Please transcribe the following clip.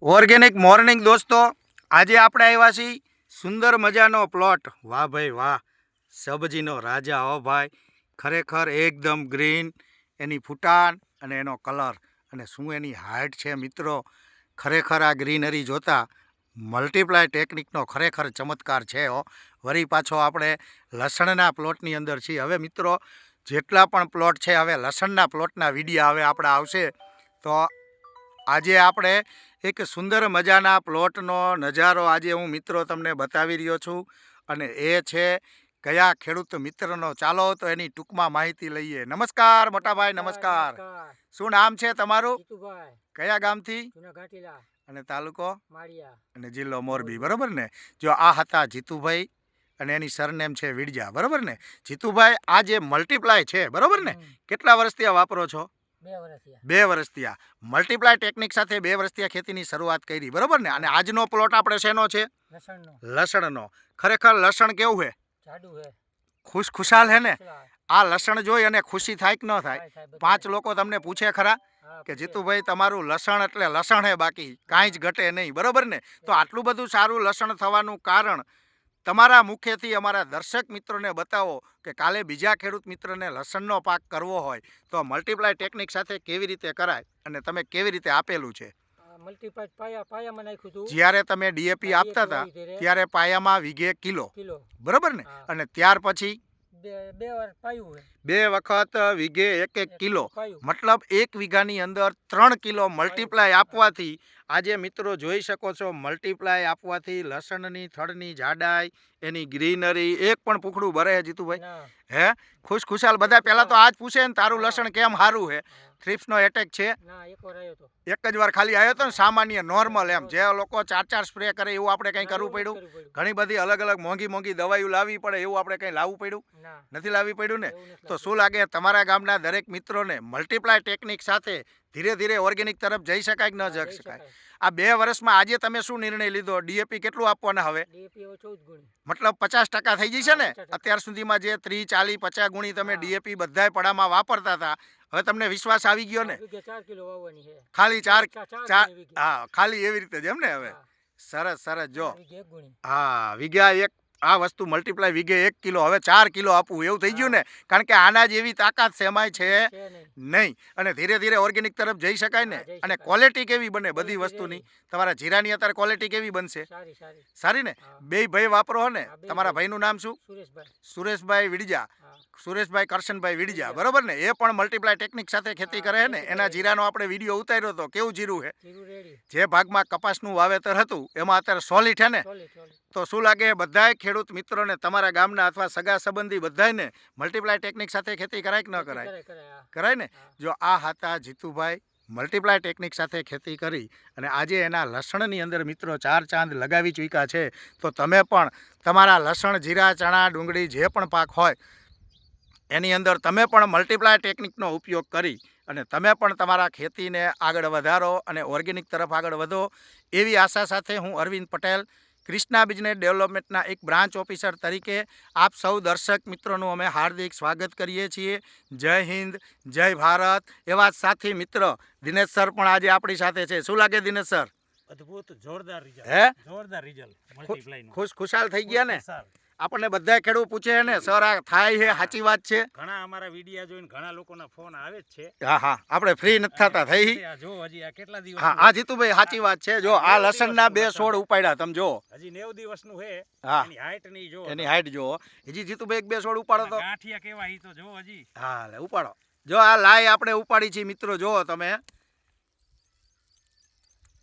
Organic morning દોસ્તો, આજે આપણે આવ્યા છીએ સુંદર મજાનો પ્લોટ. વાહ ભાઈ વાહ, સબ્જીનો રાજા હો ભાઈ, ખરેખર એકદમ ગ્રીન, એની ફૂટાણ અને એનો કલર અને શું એની હાઇટ છે મિત્રો. ખરેખર આ ગ્રીનરી જોતા મલ્ટીપ્લાય ટેકનિકનો ખરેખર ચમત્કાર છે હો. વળી પાછો આપણે લસણના પ્લોટની અંદર છીએ. હવે મિત્રો જેટલા પણ પ્લોટ છે, હવે લસણના પ્લોટના વિડીયા હવે આપણે આવશે. તો આજે આપણે એક સુંદર મજાના પ્લોટનો નજારો આજે હું મિત્રો તમને બતાવી રહ્યો છું, અને એ છે કયા ખેડૂત મિત્રનો. ચાલો તો એની ટૂંકમાં માહિતી લઈએ. નમસ્કાર મોટાભાઈ, નમસ્કાર. શું નામ છે તમારું? કયા ગામથી? અને તાલુકો અને જિલ્લો મોરબી, બરોબર ને? જો આ હતા જીતુભાઈ અને એની સરનેમ છે વિડજા, બરોબર ને? જીતુભાઈ, આ જે મલ્ટીપ્લાય છે, બરોબર ને, કેટલા વર્ષથી આ વાપરો છો? 2 વર્ષથી આ મલ્ટીપ્લાય ટેકનિક સાથે 2 વર્ષથી આ ખેતીની શરૂઆત કરી, બરોબર ને? અને આજનો પ્લોટ આપણે શેનો છે? લસણનો. ખરેખર લસણ કેવું છે? ખુશાલ હે ને? આ લસણ જોઈ અને ખુશી થાય કે ન થાય? 5 લોકો તમને પૂછે ખરા કે જીતુભાઈ તમારું લસણ એટલે લસણ હે, બાકી કાંઈ જ ઘટે નહીં, બરોબર ને? તો આટલું બધું સારું લસણ થવાનું કારણ તમારા મુખ્યથી અમારા દર્શક મિત્રોને બતાવો કે કાલે બીજા ખેડૂત મિત્રને લસણનો પાક કરવો હોય તો મલ્ટીપ્લાય ટેકનિક સાથે કેવી રીતે કરાય અને તમે કેવી રીતે આપેલું છે. જ્યારે તમે ડીએપી આપતા હતા ત્યારે પાયામાં વીઘે કિલો, બરોબર ને? અને ત્યાર પછી 2 વખત વીઘે 1 કિલો, મતલબ 1 વીઘાની અંદર 3 કિલો મલ્ટીપ્લાય આપવાથી આજે મિત્રો જોઈ શકો છો, મલ્ટીપ્લાય આપવાથી લસણની થડની જાડાઈ, એની ગ્રીનરી, એક પણ પૂખડું ભરે હે જીતુભાઈ? હે ખુશાલ. બધા પહેલા તો આજ પૂછે ને તારું લસણ કેમ સારું હે? થ્રિપ્સનો એટેક છે? એક જ વાર ખાલી આવ્યો હતો ને, સામાન્ય નોર્મલ એમ. જે લોકો 4 સ્પ્રે કરે એવું આપણે કંઈ કરવું પડ્યું? ઘણી બધી અલગ અલગ મોંઘી દવાઈઓ લાવવી પડે, એવું આપણે કંઈ લાવવું પડ્યું નથી? લાવવી પડ્યું ને? તો શું લાગે તમારા ગામના દરેક મિત્રોને મલ્ટીપ્લાય ટેકનિક સાથે ધીરે ધીરે ઓર્ગેનિક તરફ જઈ શકાય કે ન જઈ શકાય? આ 2 વર્ષમાં આજે તમે શું નિર્ણય લીધો? ડીએપી કેટલું આપવાના હવે? મતલબ 50% થઈ જશે ને? અત્યાર સુધીમાં જે 30, 40, 50 ગુણી તમે ડીએપી બધાય પડામાં વાપરતા હતા, હવે તમને વિશ્વાસ આવી ગયો ને? ખાલી 4, હા, ખાલી એવી રીતે જ એમ ને? હવે સરસ સરસ. જો હા, વીઘા 1 આ વસ્તુ મલ્ટીપ્લાય વીઘે 1 કિલો, હવે 4 કિલો આપવું એવું થઈ ગયું ને? કારણ કે આના જેવી તાકાત સેમાય છે નહીં. અને ધીરે ધીરે ઓર્ગેનિક તરફ જઈ શકાય ને? અને ક્વોલિટી કેવી બને બધી વસ્તુની? તમારા જીરાની અત્યારે ક્વોલિટી કેવી બનશે? સારી ને? 2 ભાઈ વાપરો હો ને? તમારા ભાઈનું નામ શું? સુરેશભાઈ વિડજા, સુરેશભાઈ કરશનભાઈ વિડજા, બરોબર ને? એ પણ મલ્ટીપ્લાય ટેકનિક સાથે ખેતી કરે ને? એના જીરાનો આપણે વિડીયો ઉતાર્યો હતો. કેવું જીરું છે? જે ભાગમાં કપાસનું વાવેતર હતું એમાં અત્યારે સોલિડ છે ને? તો શું લાગે બધાય ખેડૂત મિત્રોને, તમારા ગામના અથવા સગા સંબંધી બધાયને મલ્ટીપ્લાય ટેકનિક સાથે ખેતી કરાય કે ન કરાય? કરાય ને? જો આ હતા જીતુભાઈ, મલ્ટીપ્લાય ટેકનિક સાથે ખેતી કરી અને આજે એના લસણની અંદર મિત્રો 4 ચાંદ લગાવી ચૂક્યા છે. તો તમે પણ તમારા લસણ, જીરા, ચણા, ડુંગળી જે પણ પાક હોય એની અંદર તમે પણ મલ્ટીપ્લાય ટેકનિકનો ઉપયોગ કરી અને તમે પણ તમારા ખેતીને આગળ વધારો અને ઓર્ગેનિક તરફ આગળ વધો, એવી આશા સાથે હું અરવિંદ પટેલ, ક્રિષ્ના બિઝનેસ ડેવલપમેન્ટના એક બ્રાન્ચ ઓફિસર તરીકે આપ સૌ દર્શક મિત્રોનું અમે હાર્દિક સ્વાગત કરીએ છીએ. જય હિન્દ, જય ભારત. એવા સાથી મિત્ર દિનેશ સર પણ આજે આપણી સાથે છે. શું લાગે દિનેશ સર? અદ્ભુત, જોરદાર રિઝલ્ટ. હે જોરદાર રિઝલ્ટ મલ્ટીપ્લાયનું. ખુશાલ થઈ ગયા ને? આપણને બધા ખેડૂત પૂછે ને સર આ થાય છે, સાચી વાત છે? ઘણા અમારા વિડિયા જોઈને ઘણા લોકોના ફોન આવે જ છે. હા હા, આપણે ફ્રી નથી થતા. થઈ જો હજી આ કેટલા દિવસ? હા હા જીતુભાઈ, સાચી વાત છે. જો આ લસણના 2 છોડ ઉપાડ્યા તમે જો. હજી 90 દિવસનું છે. હા, એની હાઈટ ની જો, એની હાઈટ જો. હજી જીતુભાઈ 1-2 છોડ ઉપાડો તો. ગાંઠિયા કેવા ઈ તો જો હજી. હા લે ઉપાડો. જો આ લાય આપણે ઉપાડી છે મિત્રો, જો તમે